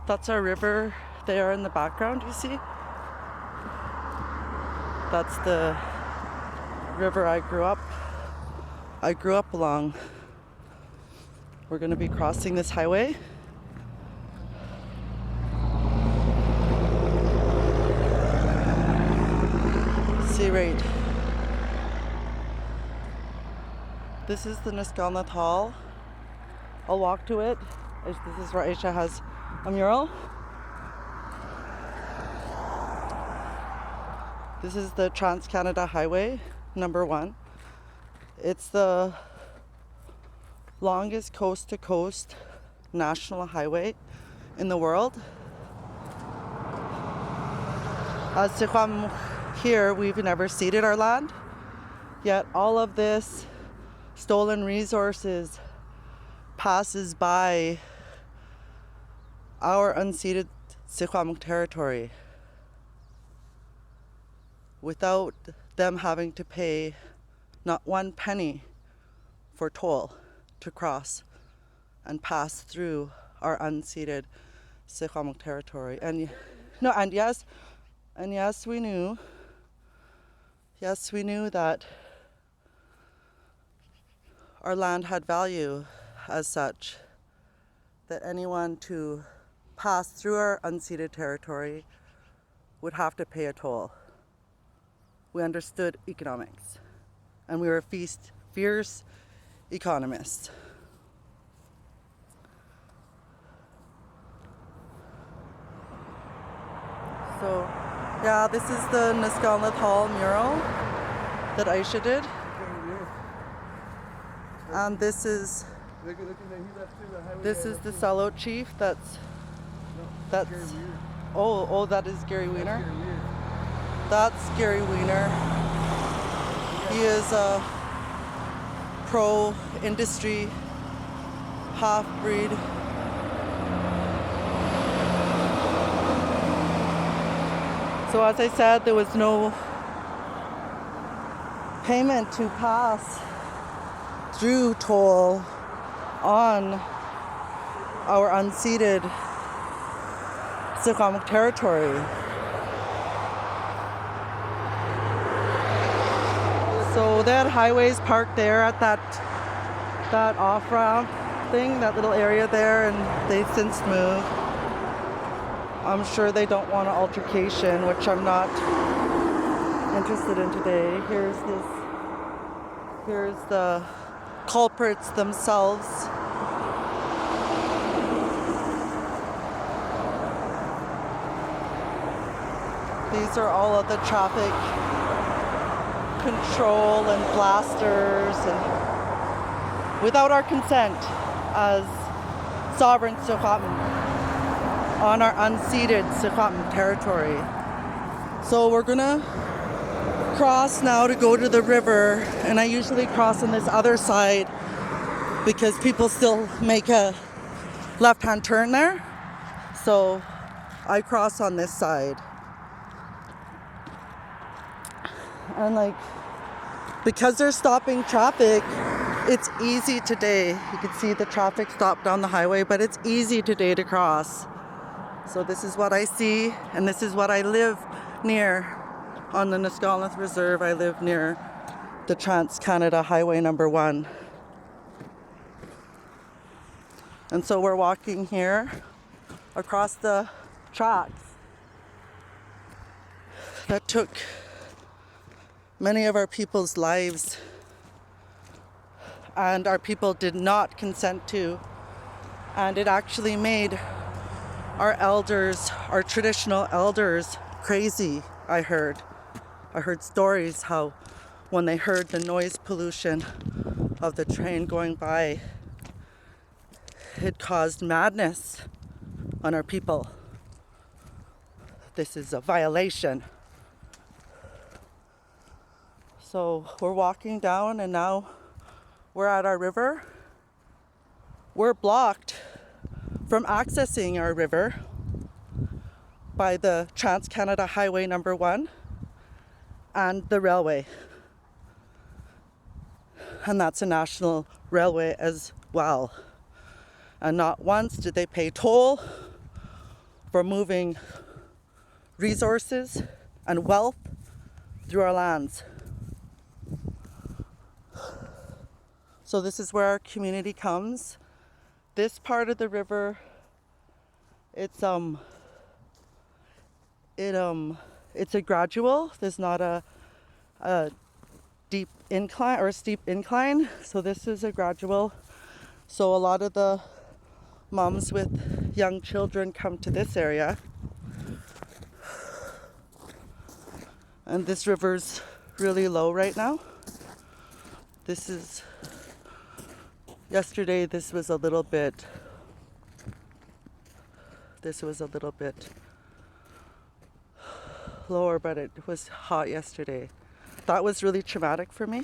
That's our river there in the background, you see? That's the river I grew up along. We're going to be crossing this highway. See, right. This is the Nisgalnath Hall. I'll walk to it. This is where Aisha has a mural. This is the Trans-Canada Highway, number 1. It's the longest coast-to-coast national highway in the world. As Siquam here, we've never ceded our land, yet all of this stolen resources passes by our unceded Siquam territory without them having to pay not one penny for toll to cross and pass through our unceded Siquam territory. And yes, we knew that our land had value as such, that anyone to pass through our unceded territory would have to pay a toll. We understood economics, and we were fierce economists. So, yeah, this is the Nisgalnath Hall mural that Aisha did. And this is the sellout chief. That's that is Gary Wiener. That's Gary Wiener. He is a pro-industry half-breed. So as I said, there was no payment to pass through toll on our unceded Siquam territory. So they had highways parked there at that off-ramp thing, that little area there, and they've since moved. I'm sure they don't want an altercation, which I'm not interested in today. Here's the culprits themselves. These are all of the traffic control and blasters, and without our consent as sovereign Siquam on our unceded Siquam territory. So we're gonna cross now to go to the river, and I usually cross on this other side because people still make a left-hand turn there. So I cross on this side. And because they're stopping traffic, it's easy today. You can see the traffic stop down the highway, but it's easy today to cross. So this is what I see, and this is what I live near on the Nisgalnath Reserve. I live near the Trans-Canada Highway number 1. And so we're walking here across the tracks that took many of our people's lives, and our people did not consent to, and it actually made our elders, our traditional elders, crazy. I heard stories how when they heard the noise pollution of the train going by, it caused madness on our people. This is a violation. So we're walking down, and now we're at our river. We're blocked from accessing our river by the Trans-Canada Highway number 1 and the railway. And that's a national railway as well. And not once did they pay toll for moving resources and wealth through our lands. So this is where our community comes. This part of the river, it's a gradual. There's not a deep incline or a steep incline. So this is a gradual. So a lot of the moms with young children come to this area. And this river's really low right now. Yesterday this was a little bit lower, but it was hot yesterday. That was really traumatic for me.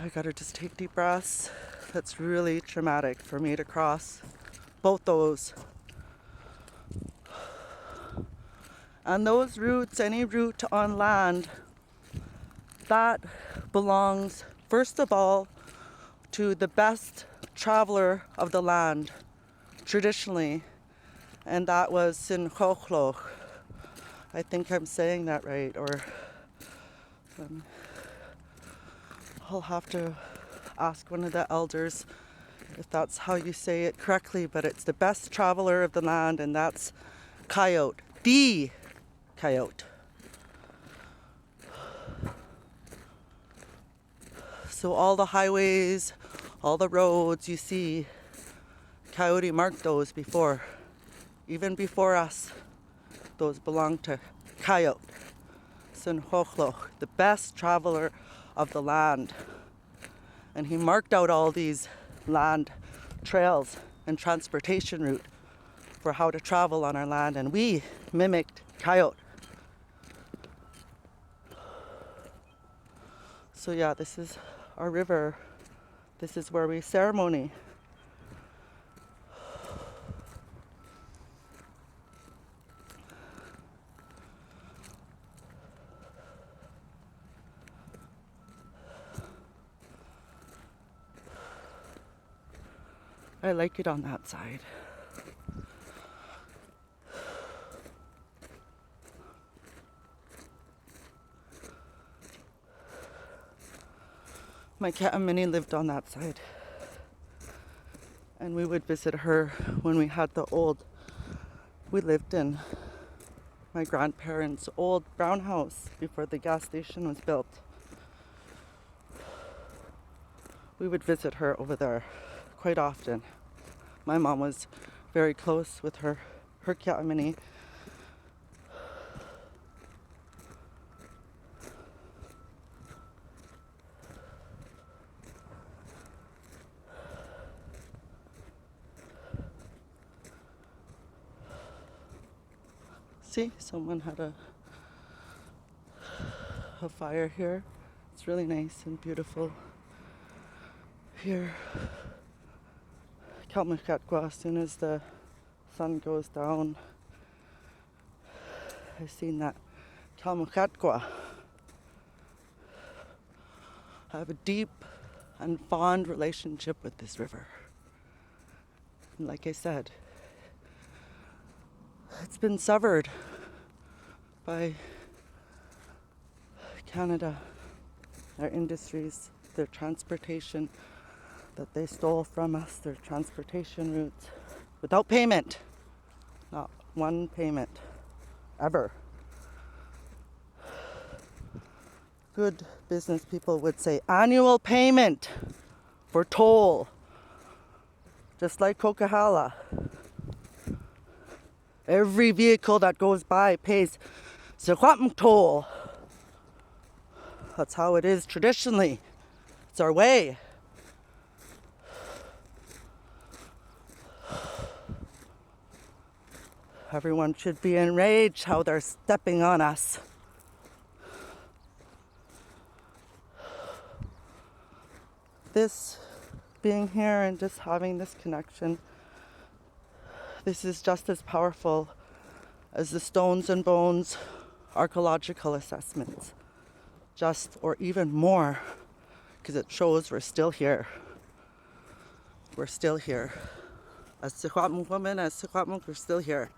I gotta just take deep breaths. That's really traumatic for me to cross both those. And those routes, any route on land, that belongs first of all to the best traveler of the land, traditionally, and that was Sinchochloch. I think I'm saying that right, or I'll have to ask one of the elders if that's how you say it correctly, but it's the best traveler of the land, and that's coyote, the coyote. So all the highways, all the roads you see, coyote marked those before, even before us. Those belong to coyote, Sinchochloch, the best traveler of the land. And he marked out all these land trails and transportation route for how to travel on our land, and we mimicked coyote. So yeah, this is our river. This is where we ceremony. I like it on that side. My cat Minnie lived on that side. And we would visit her when we had we lived in my grandparents' old brown house before the gas station was built. We would visit her over there quite often. My mom was very close with her cat Minnie. See, someone had a fire here. It's really nice and beautiful here. Kalmukatqua, as soon as the sun goes down, I've seen that Kalmukatqua. I have a deep and fond relationship with this river. And like I said, it's been severed by Canada, their industries, their transportation that they stole from us, their transportation routes, without payment. Not one payment, ever. Good business people would say annual payment for toll, just like Coquihalla. Every vehicle that goes by pays Secwapm toll. That's how it is traditionally. It's our way. Everyone should be enraged how they're stepping on us. This being here and just having this connection, this is just as powerful as the Stones and Bones archaeological assessments. Just, or even more, because it shows we're still here. We're still here. as Secwepemc women, as Secwepemc, we're still here.